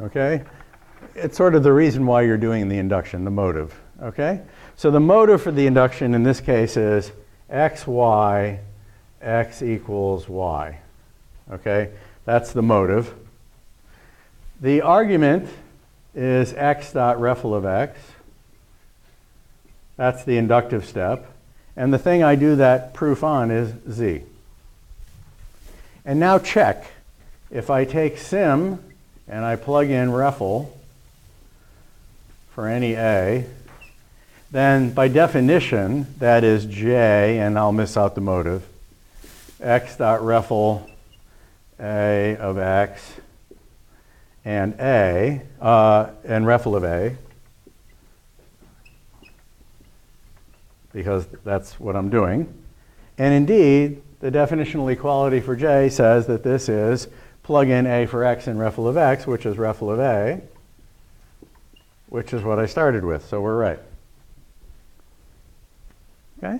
Okay? It's sort of the reason why you're doing the induction, the motive. Okay? So the motive for the induction in this case is x, y, x equals y. Okay? That's the motive. The argument is x dot refl of x. That's the inductive step. And the thing I do that proof on is z. And now check. If I take sim and I plug in refl for any a, then by definition, that is j, and I'll miss out the motive, x dot refl a of x and a, and refl of a, because that's what I'm doing. And indeed, the definitional equality for j says that this is plug in a for x and refl of x, which is refl of a, which is what I started with, so we're right. Okay?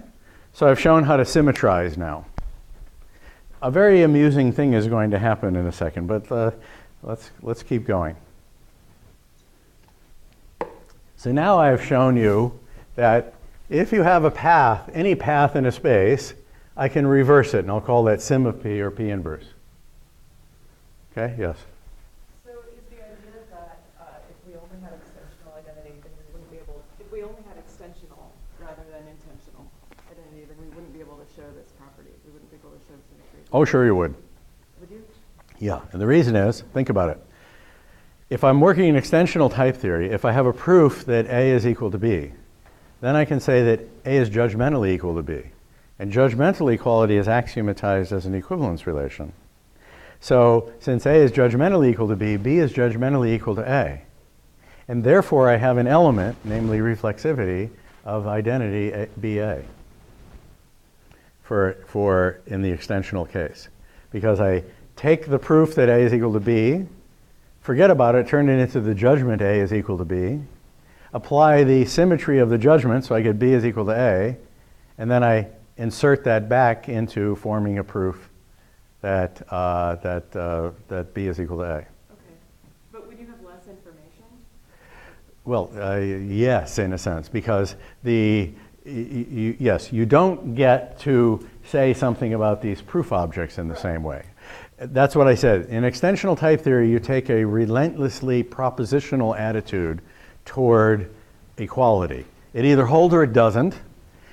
So I've shown how to symmetrize now. A very amusing thing is going to happen in a second, but let's keep going. So now I've shown you that if you have a path, any path in a space, I can reverse it, and I'll call that sim of p or p inverse. Okay, yes? So is the idea that if we only had extensional identity, then we wouldn't be able, if we only had extensional rather than intentional identity, then we wouldn't be able to show this property. We wouldn't be able to show symmetry. Oh, sure you would. Would you? Yeah, and the reason is, think about it. If I'm working in extensional type theory, if I have a proof that A is equal to B, then I can say that A is judgmentally equal to B. And judgmental equality is axiomatized as an equivalence relation. So since A is judgmentally equal to B, B is judgmentally equal to A. And therefore I have an element, namely reflexivity, of identity BA for in the extensional case. Because I take the proof that A is equal to B, forget about it, turn it into the judgment A is equal to B, apply the symmetry of the judgment, so I get B is equal to A, and then I insert that back into forming a proof that that B is equal to A. Okay, but would you have less information? Well, yes, in a sense, because yes, you don't get to say something about these proof objects in the same way. That's what I said. In extensional type theory, you take a relentlessly propositional attitude toward equality. It either holds or it doesn't,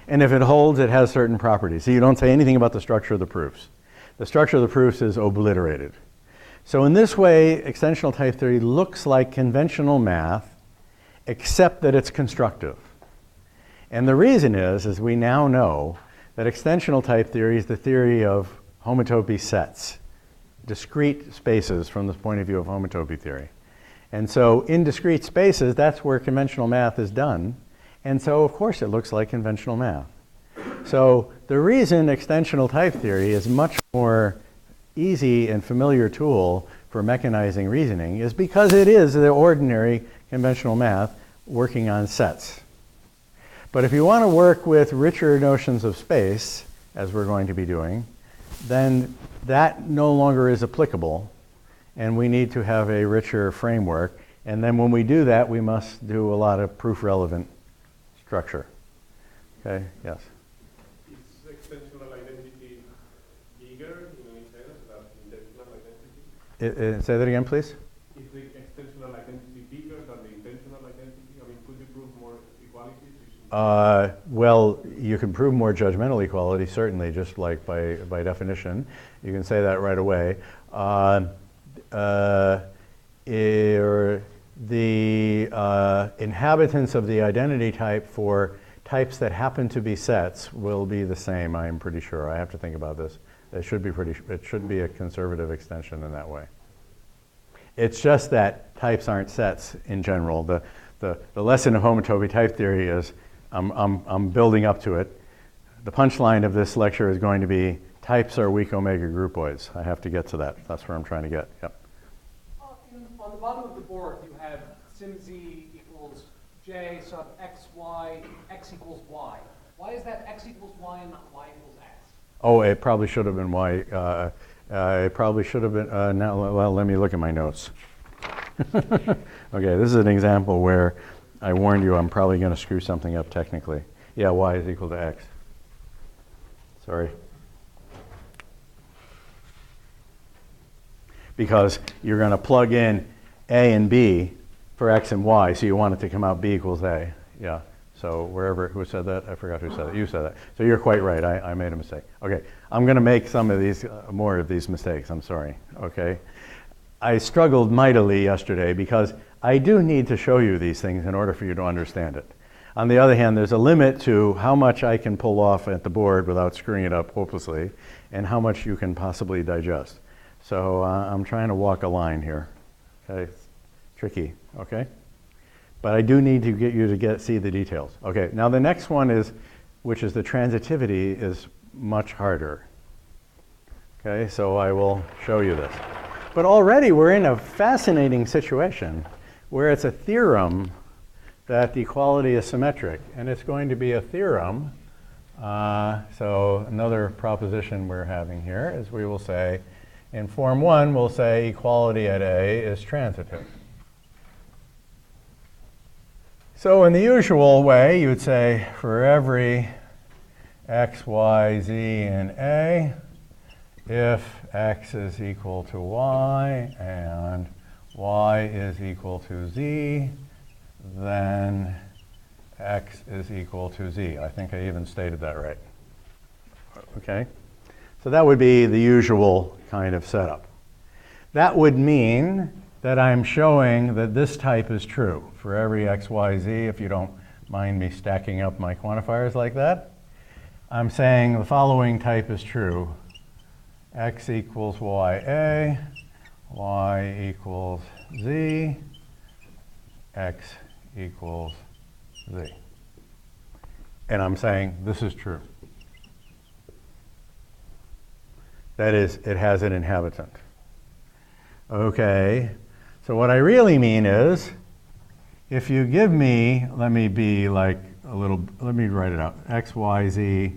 and if it holds, it has certain properties. So you don't say anything about the structure of the proofs. The structure of the proofs is obliterated. So in this way, extensional type theory looks like conventional math, except that it's constructive. And the reason is we now know that extensional type theory is the theory of homotopy sets, discrete spaces from the point of view of homotopy theory. And so in discrete spaces, that's where conventional math is done. And so, of course, it looks like conventional math. So the reason extensional type theory is much more easy and familiar tool for mechanizing reasoning is because it is the ordinary conventional math working on sets. But if you want to work with richer notions of space, as we're going to be doing, then that no longer is applicable, and we need to have a richer framework. And then when we do that, we must do a lot of proof-relevant structure. Okay, yes? Is extensional identity bigger in any sense than intentional identity? Say that again, please? Is the extensional identity bigger than the intentional identity? I mean, could you prove more equalities? Well, you can prove more judgmental equality, certainly, just like by definition. You can say that right away. The inhabitants of the identity type for types that happen to be sets will be the same, I'm pretty sure. I have to think about this. It should be a conservative extension in that way. It's just that types aren't sets in general. The lesson of homotopy type theory is I'm building up to it. The punchline of this lecture is going to be types are weak omega groupoids. I have to get to that. That's where I'm trying to get. Yep. On the bottom of the board, you have sim z equals j sub x, y, x equals y. Why is that x equals y and not y equals x? Oh, it probably should have been y. It probably should have been, now, well, let me look at my notes. Okay, this is an example where I warned you I'm probably going to screw something up technically. Yeah, y is equal to x. Sorry. Because you're going to plug in a and b for x and y, so you want it to come out b equals a. Yeah, so who said that? I forgot who said it. You said that. So you're quite right. I made a mistake. Okay, I'm going to make some of these, more of these mistakes. I'm sorry. Okay. I struggled mightily yesterday because I do need to show you these things in order for you to understand it. On the other hand, there's a limit to how much I can pull off at the board without screwing it up hopelessly, and how much you can possibly digest. So I'm trying to walk a line here. Okay, it's tricky. Okay, but I do need to get you to see the details. Okay, now the next one is, which is the transitivity, is much harder. Okay, so I will show you this. But already we're in a fascinating situation where it's a theorem that the equality is symmetric. And it's going to be a theorem. So another proposition we're having here is we will say, in Form 1, we'll say equality at A is transitive. So in the usual way, you would say for every x, y, z in A, if x is equal to y and y is equal to z, then x is equal to z. I think I even stated that right. Okay? So that would be the usual kind of setup. That would mean that I'm showing that this type is true for every x, y, z, if you don't mind me stacking up my quantifiers like that. I'm saying the following type is true. X equals ya, y equals z, x equals z. And I'm saying this is true. That is, it has an inhabitant. Okay, so what I really mean is, if you give me, let me be like a little, let me write it out, x, y, z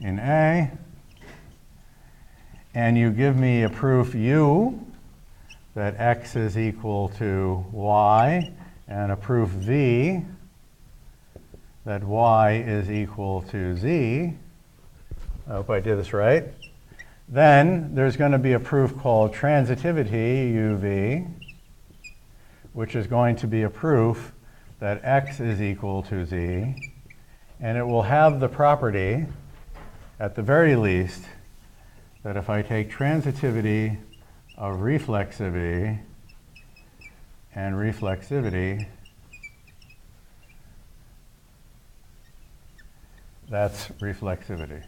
in A, and you give me a proof u that x is equal to y, and a proof v that y is equal to z, I hope I did this right, then there's going to be a proof called transitivity, uv, which is going to be a proof that x is equal to z, and it will have the property, at the very least, that if I take transitivity of reflexivity and reflexivity, that's reflexivity.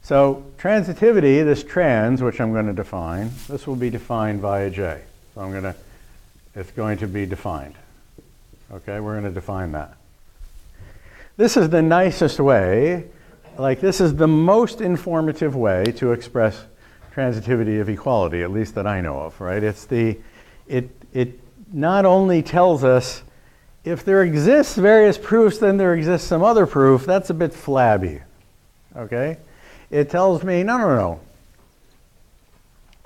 So transitivity, this trans, which I'm going to define, this will be defined via J. So it's going to be defined. Okay, we're going to define that. This is the nicest way, like this is the most informative way to express transitivity of equality, at least that I know of, right? It not only tells us if there exists various proofs, then there exists some other proof. That's a bit flabby, okay? It tells me, no.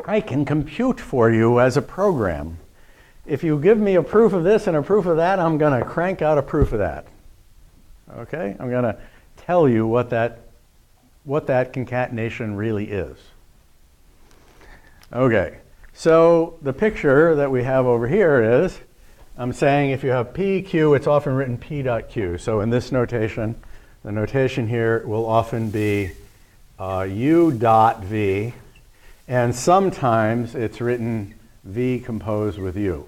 I can compute for you as a program. If you give me a proof of this and a proof of that, I'm going to crank out a proof of that. Okay? I'm going to tell you what that concatenation really is. Okay. So the picture that we have over here is, I'm saying if you have P, Q, it's often written P dot Q. So in this notation, the notation here will often be U dot V, and sometimes it's written V composed with U.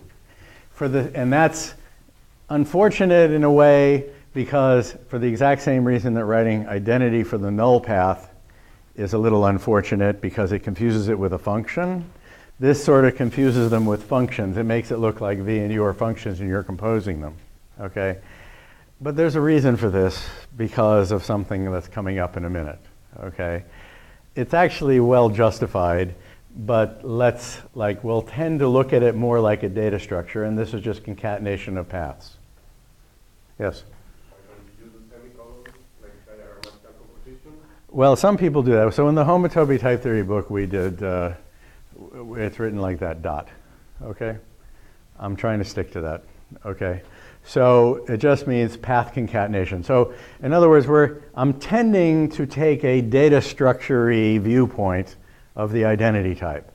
And that's unfortunate in a way because for the exact same reason that writing identity for the null path is a little unfortunate because it confuses it with a function. This sort of confuses them with functions. It makes it look like V and U are functions and you're composing them, okay? But there's a reason for this because of something that's coming up in a minute, okay? It's actually well justified, but we'll tend to look at it more like a data structure, and this is just concatenation of paths. Yes? Well, some people do that. So in the Homotobi type theory book, we did It's written like that, dot. Okay? I'm trying to stick to that. Okay? So it just means path concatenation. So in other words, I'm tending to take a data structure-y viewpoint of the identity type.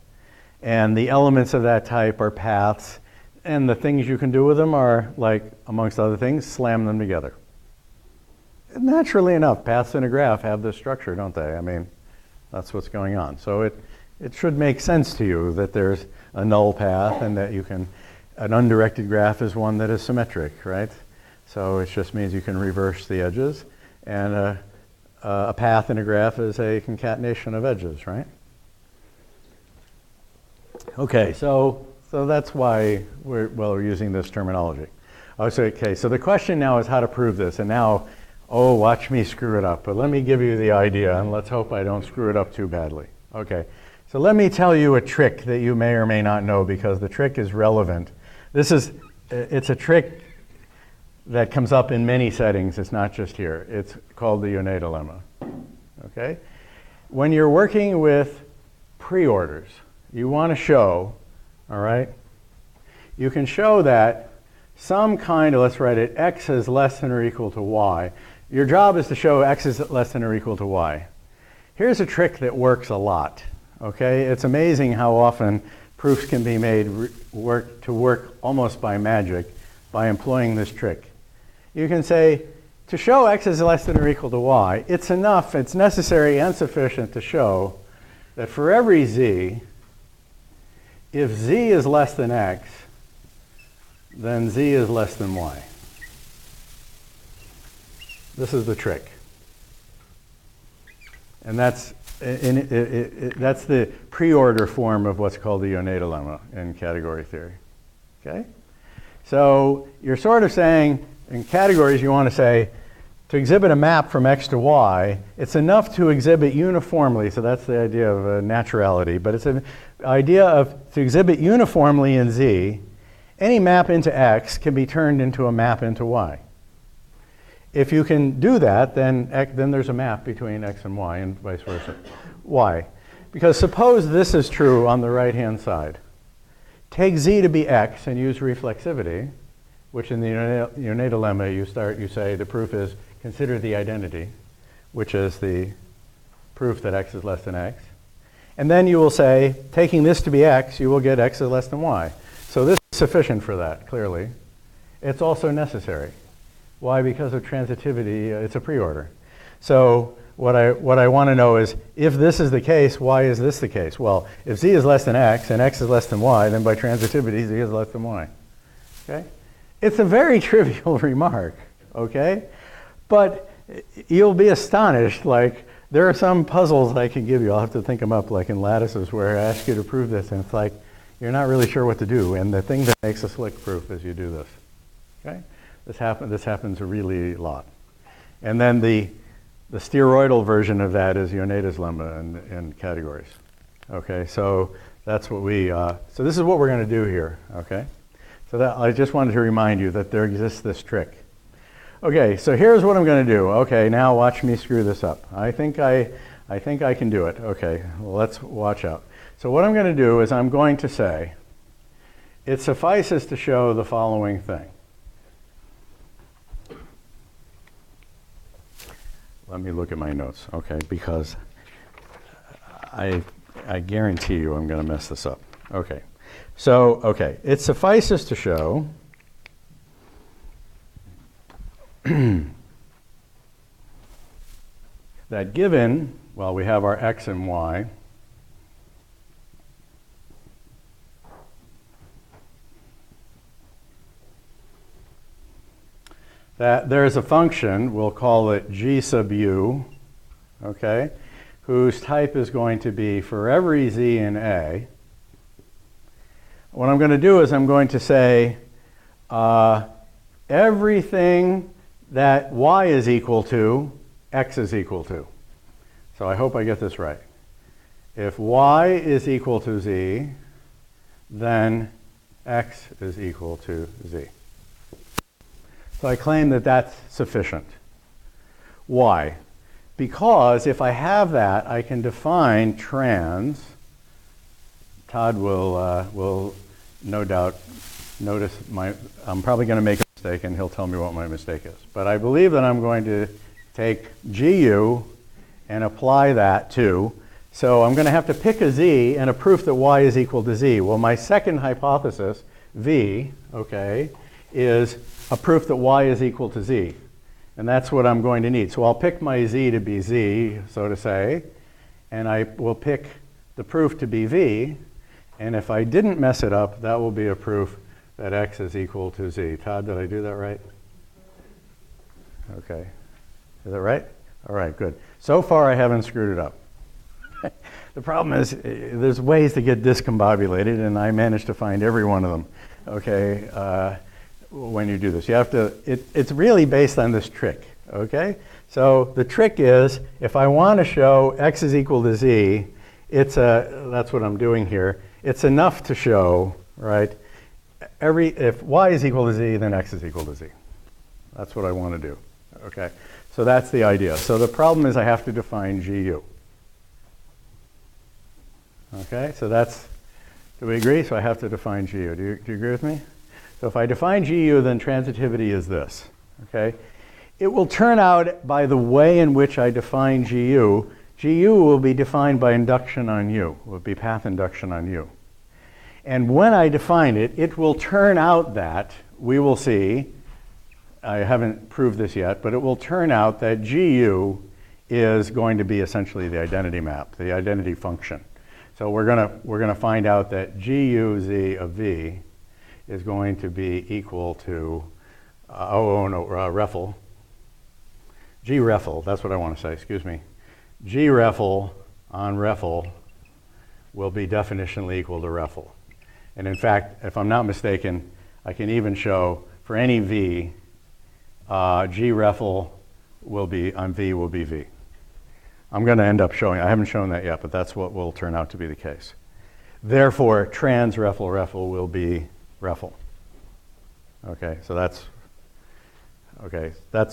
And the elements of that type are paths, and the things you can do with them are, like, amongst other things, slam them together. Naturally enough, paths in a graph have this structure, don't they? I mean, that's what's going on. So it should make sense to you that there's a null path and that you can, an undirected graph is one that is symmetric, right? So it just means you can reverse the edges, and a path in a graph is a concatenation of edges, right? Okay, so that's why we're using this terminology. Okay, so the question now is how to prove this, and now, oh, watch me screw it up, but let me give you the idea, and let's hope I don't screw it up too badly. Okay, so let me tell you a trick that you may or may not know, because the trick is relevant. It's a trick that comes up in many settings, it's not just here. It's called the Yoneda lemma, okay? When you're working with preorders, you want to show, all right, you can show that some kind of, let's write it, x is less than or equal to y. Your job is to show x is less than or equal to y. Here's a trick that works a lot, okay? It's amazing how often proofs can be made to work almost by magic by employing this trick. You can say, to show x is less than or equal to y, it's enough, it's necessary and sufficient to show that for every z, if z is less than x, then z is less than y. This is the trick. And that's the preorder form of what's called the Yoneda lemma in category theory. Okay? So you're sort of saying, in categories you want to say, to exhibit a map from x to y, it's enough to exhibit uniformly, so that's the idea of naturality, but it's an idea of to exhibit uniformly in z, any map into x can be turned into a map into y. If you can do that, then there's a map between x and y and vice versa. Why? Because suppose this is true on the right-hand side. Take z to be x and use reflexivity, which in the Yoneda lemma you say the proof is consider the identity, which is the proof that x is less than x. And then you will say, taking this to be x, you will get x is less than y. So this is sufficient for that, clearly. It's also necessary. Why? Because of transitivity, it's a preorder. So what I want to know is, if this is the case, why is this the case? Well, if z is less than x and x is less than y, then by transitivity, z is less than y. Okay? It's a very trivial remark, okay? But you'll be astonished, like, there are some puzzles I can give you, I'll have to think them up, like in lattices, where I ask you to prove this, and it's like, you're not really sure what to do, and the thing that makes a slick proof is you do this, okay? This happens really a lot. And then the steroidal version of that is Yoneda's lemma in categories, okay? So that's what so this is what we're going to do here, okay? So that, I just wanted to remind you that there exists this trick. Okay, so here's what I'm going to do. Okay, now watch me screw this up. I think I can do it. Okay, well, let's watch out. So what I'm going to do is I'm going to say, it suffices to show the following thing. Let me look at my notes, okay, because I guarantee you I'm going to mess this up. Okay, so, okay, it suffices to show that given, well, we have our x and y, that there's a function, we'll call it g sub u, okay, whose type is going to be for every z in A. What I'm going to do is I'm going to say everything that y is equal to, x is equal to. So I hope I get this right. If y is equal to z, then x is equal to z. So I claim that that's sufficient. Why? Because if I have that, I can define trans Todd will no doubt notice I'm probably going to make a mistake, and he'll tell me what my mistake is. But I believe that I'm going to take GU and apply that to, so I'm going to have to pick a z and a proof that y is equal to z. Well, my second hypothesis, v, okay, is a proof that y is equal to z. And that's what I'm going to need. So I'll pick my z to be z, so to say, and I will pick the proof to be v. And if I didn't mess it up, that will be a proof that x is equal to z. Todd, did I do that right? Okay. Is that right? All right, good. So far, I haven't screwed it up. The problem is there's ways to get discombobulated, and I managed to find every one of them, okay, when you do this. You have to, it's really based on this trick, okay? So the trick is, if I want to show x is equal to z, that's what I'm doing here. It's enough to show, right, if y is equal to z, then x is equal to z. That's what I want to do, okay? So that's the idea. So the problem is I have to define GU. Okay, so do we agree? So I have to define GU. Do you agree with me? So if I define GU, then transitivity is this, okay? It will turn out by the way in which I define GU, GU will be defined by induction on U, will be path induction on U. And when I define it, it will turn out that, we will see, I haven't proved this yet, but it will turn out that GU is going to be essentially the identity map, the identity function. So we're gonna find out that GUZ of V is going to be equal to REFL. GREFL, that's what I want to say, excuse me. GREFL on REFL will be definitionally equal to REFL. And in fact, if I'm not mistaken, I can even show for any V, GREFL will be on V will be V. I'm going to end up showing, I haven't shown that yet, but that's what will turn out to be the case. Therefore, trans REFL will be REFL. Okay, so that's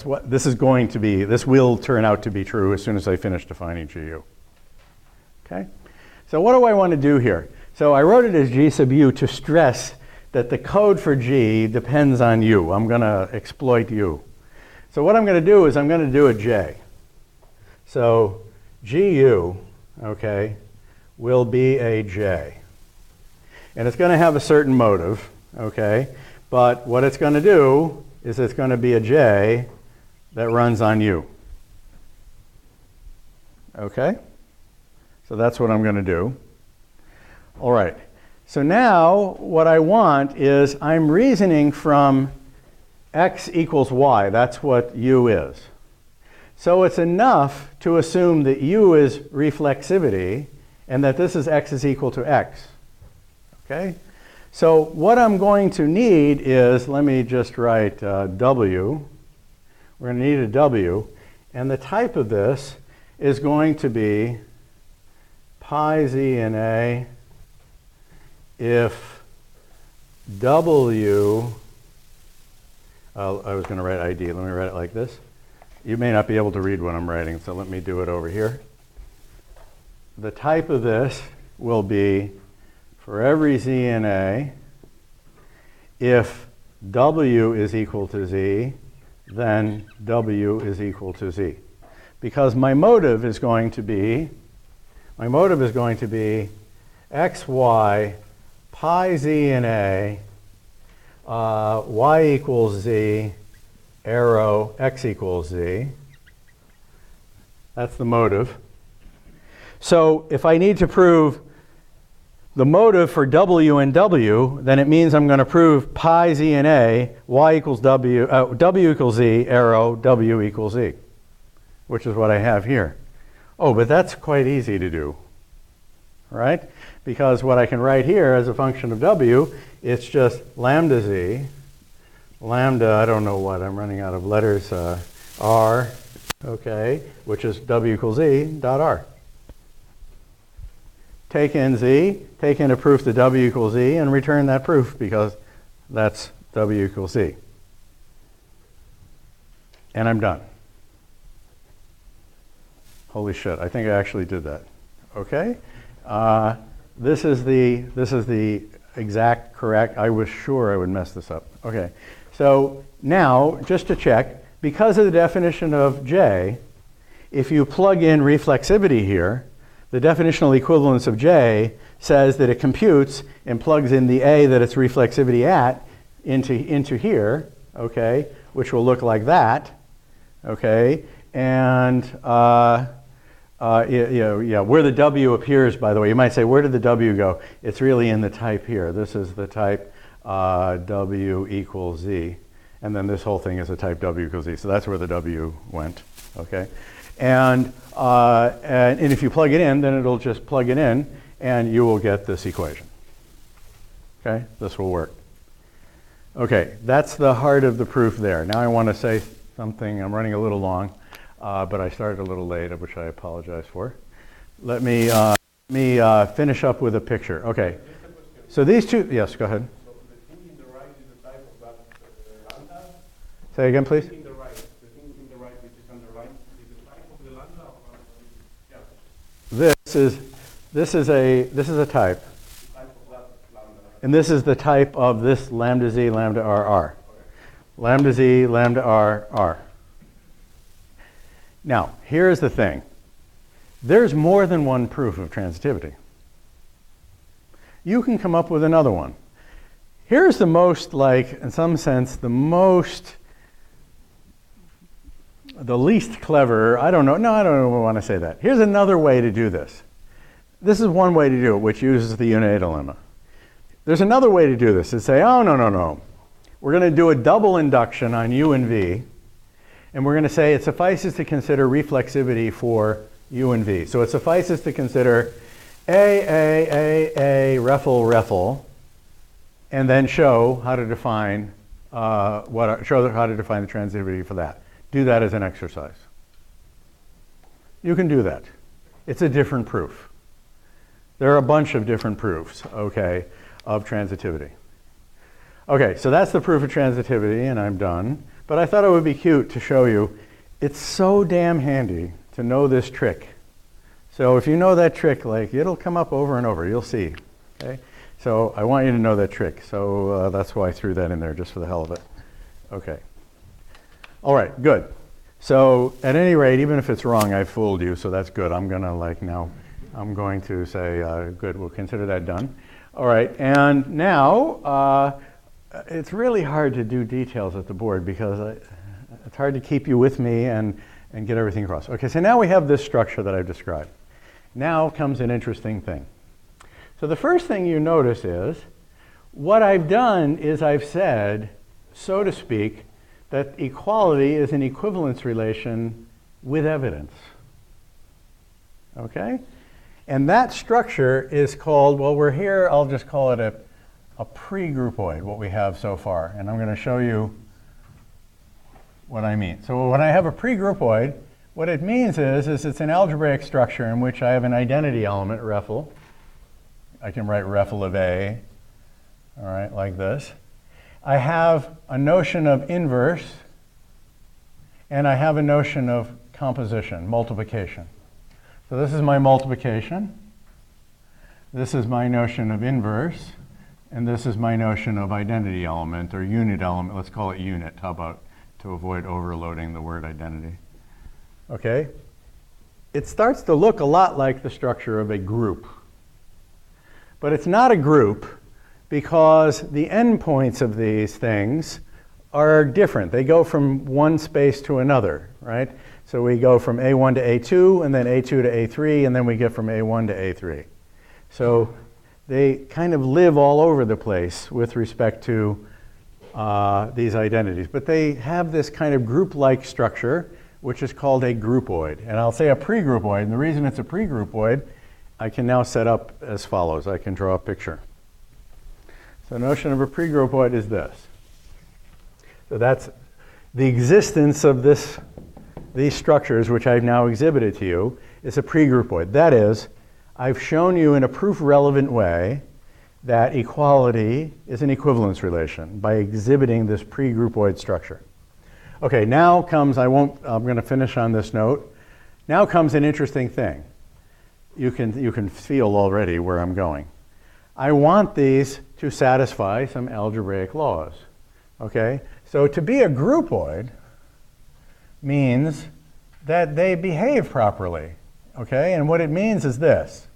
what this is going to be. This will turn out to be true as soon as I finish defining GU. Okay, so what do I want to do here? So I wrote it as G sub U to stress that the code for G depends on U. I'm going to exploit U. So what I'm going to do is I'm going to do a J. So GU, okay, will be a J. And it's going to have a certain motive, okay? But what it's going to do is it's going to be a J that runs on U. Okay? So that's what I'm going to do. All right. So now what I want is I'm reasoning from x equals y. That's what U is. So it's enough to assume that U is reflexivity and that this is x is equal to x. Okay? So what I'm going to need is, let me just write W. We're going to need a W. And the type of this is going to be pi z in A if W, I was going to write ID. Let me write it like this. You may not be able to read what I'm writing, so let me do it over here. The type of this will be for every z in A, if W is equal to z, then W is equal to z. Because my motive is going to be xy pi z in A, y equals z, arrow x equals z. That's the motive. So if I need to prove the motive for W and W, then it means I'm going to prove pi z in A, y equals W, W equals z, arrow W equals z, which is what I have here. Oh, but that's quite easy to do, right? Because what I can write here as a function of W, it's just lambda z, lambda, I don't know what, I'm running out of letters, R, okay, which is W equals z dot R. Take in z, take in a proof that W equals z, and return that proof because that's W equals z. And I'm done. Holy shit, I think I actually did that. Okay? This is the exact correct. I was sure I would mess this up. Okay. So now, just to check, because of the definition of J, if you plug in reflexivity here, the definitional equivalence of J says that it computes and plugs in the A that it's reflexivity at into here, okay, which will look like that, okay, and where the W appears, by the way, you might say, where did the W go? It's really in the type here. This is the type W equals Z, and then this whole thing is a type W equals Z. So that's where the W went, okay? And if you plug it in, then it'll just plug it in, and you will get this equation. Okay, this will work. Okay, that's the heart of the proof there. Now I want to say something. I'm running a little long, but I started a little late, which I apologize for. Let me finish up with a picture. Okay, so these two, yes, go ahead. So the thing in the right is the type of that lambda? Say again, please. The thing in the right, which is underlined, is the type of the lambda? Or yeah. This is a type. Type of that lambda. And this is the type of this lambda Z, lambda R, R. Lambda Z, lambda R, R. Now, here's the thing. There's more than one proof of transitivity. You can come up with another one. Here's the most, in some sense, the least clever, I don't know if I want to say that. Here's another way to do this. This is one way to do it, which uses the unit dilemma. There's another way to do this, is say, oh, no. We're going to do a double induction on U and V, and we're going to say it suffices to consider reflexivity for U and V. So it suffices to consider A, refl, and then show how to define how to define the transitivity for that. Do that as an exercise. You can do that. It's a different proof. There are a bunch of different proofs, okay, of transitivity. Okay, so that's the proof of transitivity, and I'm done. But I thought it would be cute to show you. It's so damn handy to know this trick. So if you know that trick, it'll come up over and over. You'll see. Okay? So I want you to know that trick. So that's why I threw that in there, just for the hell of it. Okay. All right, good. So at any rate, even if it's wrong, I fooled you, so that's good. I'm going to say, good, we'll consider that done. All right, and now it's really hard to do details at the board because it's hard to keep you with me and get everything across. Okay, so now we have this structure that I've described. Now comes an interesting thing. So the first thing you notice is what I've done is I've said, so to speak, that equality is an equivalence relation with evidence. Okay? And that structure is called, well, we're here, I'll just call it a pre-groupoid, what we have so far. And I'm going to show you what I mean. So when I have a pre-groupoid, what it means is it's an algebraic structure in which I have an identity element, refl. I can write refl of A, all right, like this. I have a notion of inverse, and I have a notion of composition, multiplication. So this is my multiplication. This is my notion of inverse, and this is my notion of identity element or unit element. Let's call it unit. How about to avoid overloading the word identity? Okay. It starts to look a lot like the structure of a group. But it's not a group because the endpoints of these things are different. They go from one space to another, right? So we go from A1 to A2, and then A2 to A3, and then we get from A1 to A3. So they kind of live all over the place with respect to these identities. But they have this kind of group-like structure, which is called a groupoid. And I'll say a pre-groupoid. And the reason it's a pre-groupoid, I can now set up as follows. I can draw a picture. So the notion of a pre-groupoid is this. So that's the existence of these structures, which I've now exhibited to you, is a pre-groupoid. That is, I've shown you in a proof-relevant way that equality is an equivalence relation by exhibiting this pre-groupoid structure. Okay, now comes, I'm going to finish on this note. Now comes an interesting thing. you can feel already where I'm going. I want these to satisfy some algebraic laws. Okay? So to be a groupoid means that they behave properly. Okay? And what it means is this.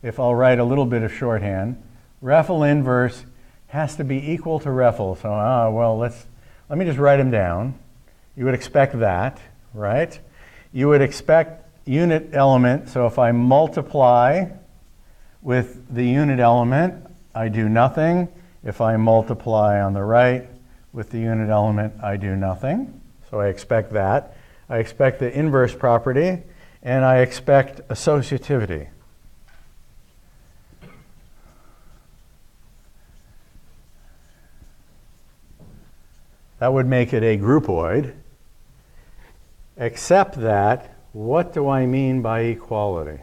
If I'll write a little bit of shorthand, Reffel inverse has to be equal to Reffel. So, well, let me just write them down. You would expect that, right? You would expect unit element. So if I multiply with the unit element, I do nothing. If I multiply on the right with the unit element, I do nothing. So I expect that. I expect the inverse property, and I expect associativity. That would make it a groupoid, except that, what do I mean by equality?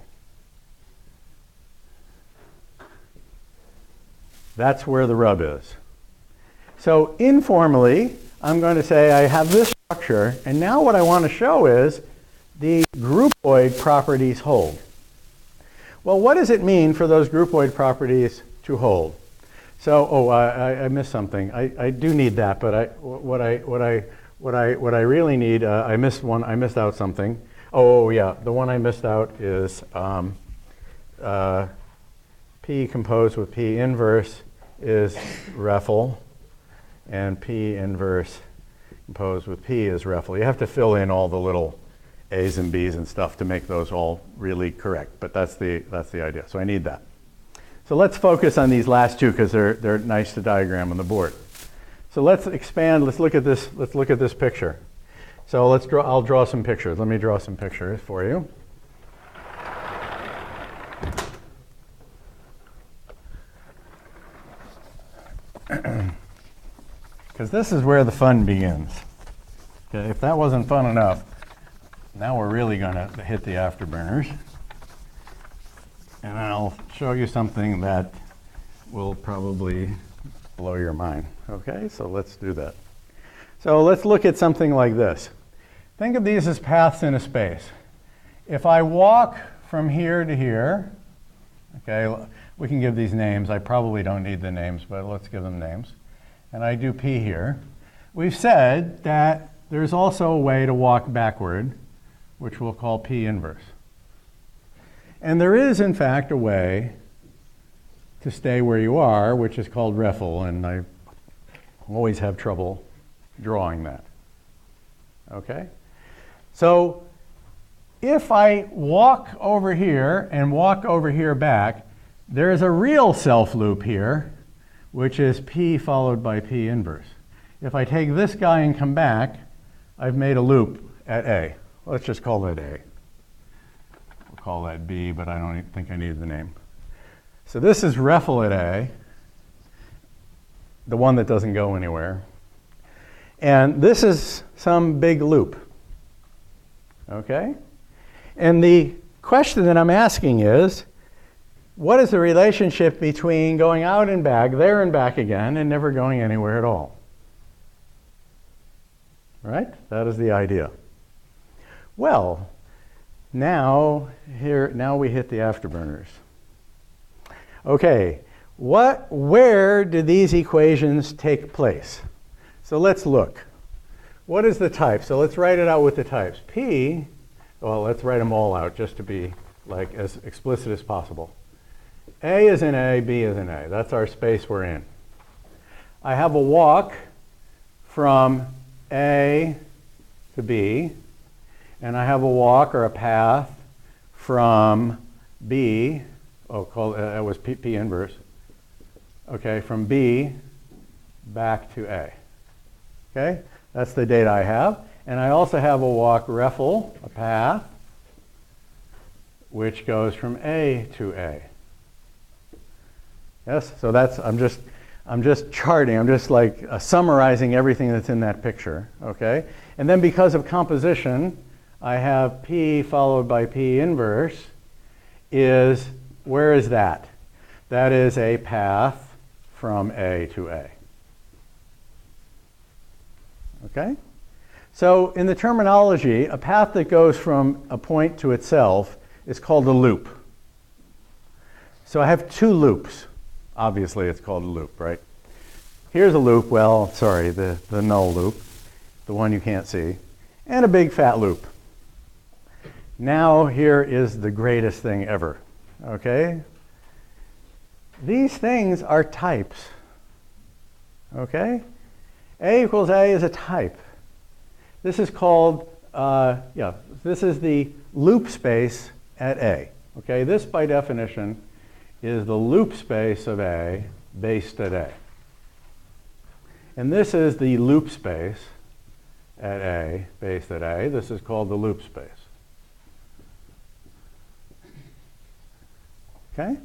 That's where the rub is. So informally, I'm going to say I have this structure, and now what I want to show is the groupoid properties hold. Well, what does it mean for those groupoid properties to hold? So, I missed something. I do need that, but what I really need, I missed one. I missed out something. Oh yeah, the one I missed out is P composed with P inverse is Reffel, and P inverse composed with P is Reffel. You have to fill in all the little A's and B's and stuff to make those all really correct, but that's the idea. So I need that. So let's focus on these last two because they're nice to diagram on the board. So let's expand. Let's look at this. Let's look at this picture. So I'll draw some pictures. Let me draw some pictures for you. Because this is where the fun begins. Okay, if that wasn't fun enough, now we're really going to hit the afterburners. And I'll show you something that will probably blow your mind. Okay, so let's do that. So let's look at something like this. Think of these as paths in a space. If I walk from here to here, okay, we can give these names. I probably don't need the names, but let's give them names. And I do P here. We've said that there's also a way to walk backward, which we'll call P inverse. And there is, in fact, a way to stay where you are, which is called Reffel, and I always have trouble drawing that. Okay? So if I walk over here and walk over here back, there is a real self loop here, which is P followed by P inverse. If I take this guy and come back, I've made a loop at A. Let's just call that A. We'll call that B, but I don't think I need the name. So this is Reffel at A, the one that doesn't go anywhere. And this is some big loop. Okay? And the question that I'm asking is, what is the relationship between going out and back, there and back again, and never going anywhere at all? Right? That is the idea. Well, now we hit the afterburners. Okay, where do these equations take place? So let's look. What is the type? So let's write it out with the types. P, well, let's write them all out just to be like as explicit as possible. A is in A, B is in A. That's our space we're in. I have a walk from A to B, and I have a walk or a path from B, that was P inverse, okay, from B back to A. Okay, that's the data I have. And I also have a walk Reffel, a path, which goes from A to A. Yes, so that's, I'm just charting, I'm just like summarizing everything that's in that picture, okay? And then because of composition, I have P followed by P inverse where is that? That is a path from A to A. Okay? So in the terminology, a path that goes from a point to itself is called a loop. So I have two loops. Obviously, it's called a loop, right? Here's a loop, well, sorry, the null loop, the one you can't see, and a big fat loop. Now here is the greatest thing ever, okay? These things are types, okay? A equals A is a type. This is called, this is the loop space at A, okay? This, by definition, is the loop space of A based at A. And this is the loop space at A based at A. This is called the loop space. Okay?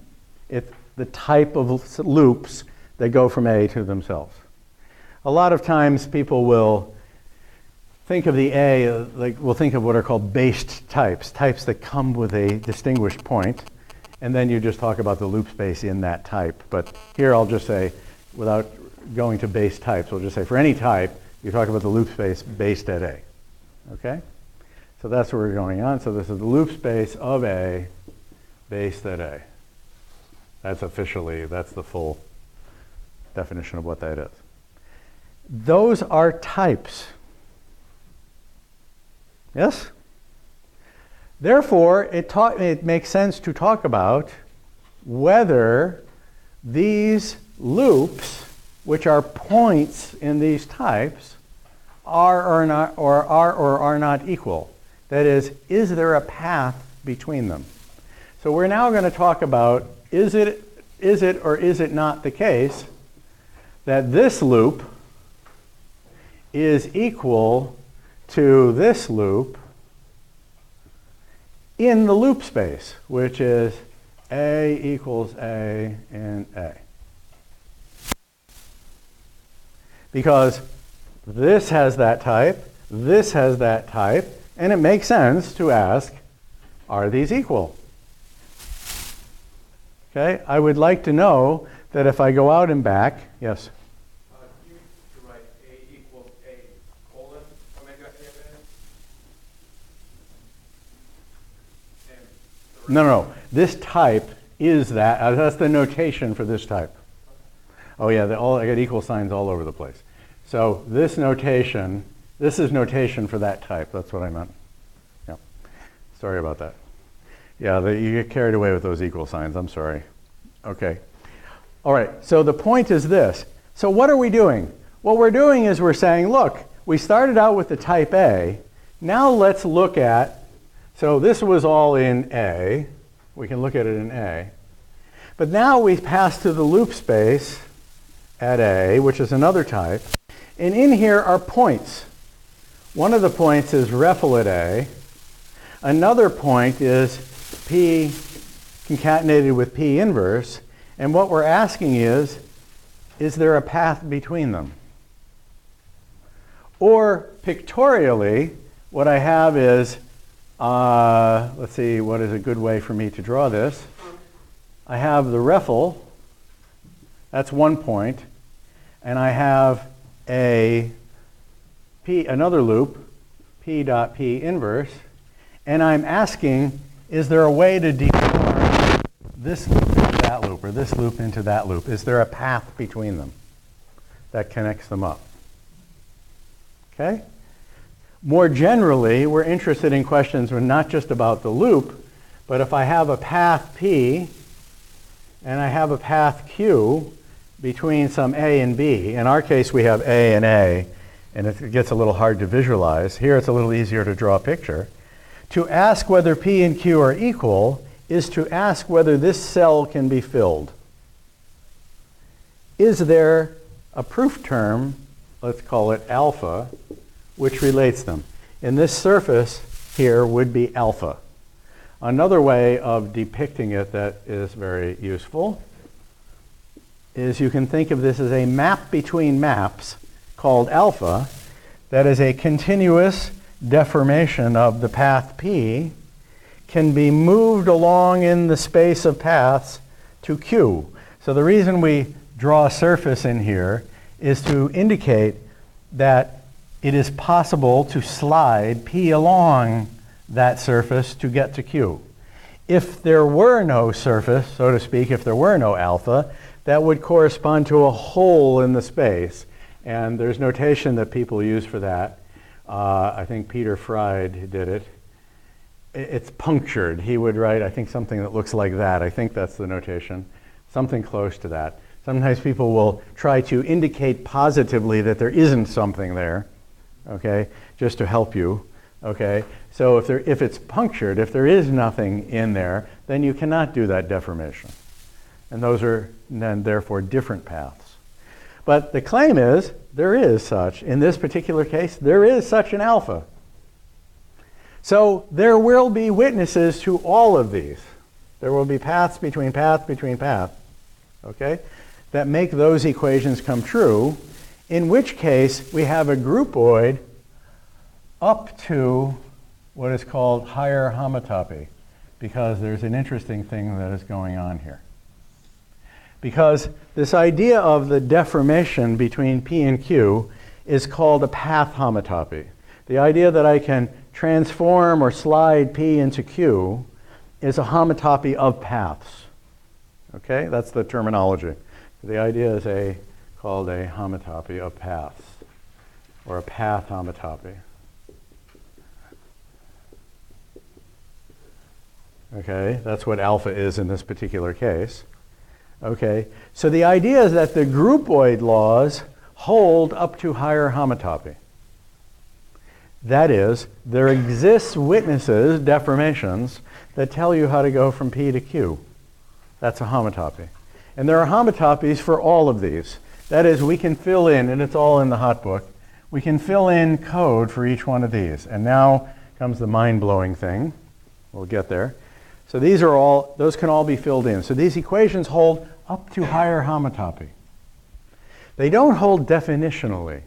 It's the type of loops that go from A to themselves. A lot of times people will think of the A, like we'll think of what are called based types, types that come with a distinguished point, and then you just talk about the loop space in that type. But here I'll just say, without going to base types, we'll just say for any type, you talk about the loop space based at A. Okay? So that's where we're going on. So this is the loop space of A based at A. That's officially, that's the full definition of what that is. Those are types. Yes? Therefore, it makes sense to talk about whether these loops, which are points in these types, are or are not equal. That is there a path between them? So we're now going to talk about, is it or is it not the case that this loop is equal to this loop in the loop space, which is A equals A in A. Because this has that type, this has that type, and it makes sense to ask, are these equal? Okay, I would like to know that if I go out and back, yes? You write A equals A colon omega N. No. This type is that. That's the notation for this type. Oh yeah, I got equal signs all over the place. So this notation, this is notation for that type. That's what I meant. Yeah. Sorry about that. Yeah, you get carried away with those equal signs. I'm sorry. Okay. All right. So the point is this. So what are we doing? What we're doing is we're saying, look, we started out with the type A. Now let's look at, so this was all in A. We can look at it in A. But now we pass to the loop space at A, which is another type. And in here are points. One of the points is REFL at A. Another point is P concatenated with P inverse. And what we're asking is there a path between them? Or pictorially, what I have is, let's see, what is a good way for me to draw this? I have the REFL, that's one point, and I have another loop, P dot P inverse, and I'm asking, is there a way to deform this loop into that loop, or this loop into that loop? Is there a path between them that connects them up? Okay? More generally, we're interested in questions where not just about the loop, but if I have a path P and I have a path Q between some A and B. In our case, we have A, and it gets a little hard to visualize. Here, it's a little easier to draw a picture. To ask whether P and Q are equal is to ask whether this cell can be filled. Is there a proof term, let's call it alpha, which relates them? And this surface here would be alpha. Another way of depicting it that is very useful is you can think of this as a map between maps called alpha that is a continuous deformation of the path P can be moved along in the space of paths to Q. So the reason we draw a surface in here is to indicate that it is possible to slide P along that surface to get to Q. If there were no surface, so to speak, if there were no alpha, that would correspond to a hole in the space. And there's notation that people use for that. I think Peter Fried did it. It's punctured. He would write, I think, something that looks like that. I think that's the notation. Something close to that. Sometimes people will try to indicate positively that there isn't something there, okay, just to help you, okay? So if it's punctured, if there is nothing in there, then you cannot do that deformation. And those are then therefore different paths. But the claim is there is such. In this particular case, there is such an alpha. So there will be witnesses to all of these. There will be paths between path between path, okay, that make those equations come true, in which case we have a groupoid up to what is called higher homotopy, because there's an interesting thing that is going on here. Because this idea of the deformation between P and Q is called a path homotopy. The idea that I can transform or slide P into Q is a homotopy of paths. Okay, that's the terminology. The idea is called a homotopy of paths, or a path homotopy. Okay, that's what alpha is in this particular case. Okay, so the idea is that the groupoid laws hold up to higher homotopy. That is, there exists witnesses, deformations, that tell you how to go from P to Q. That's a homotopy. And there are homotopies for all of these. That is, we can fill in, and it's all in the hot book, we can fill in code for each one of these. And now comes the mind-blowing thing. We'll get there. So those can all be filled in. So these equations hold up to higher homotopy. They don't hold definitionally.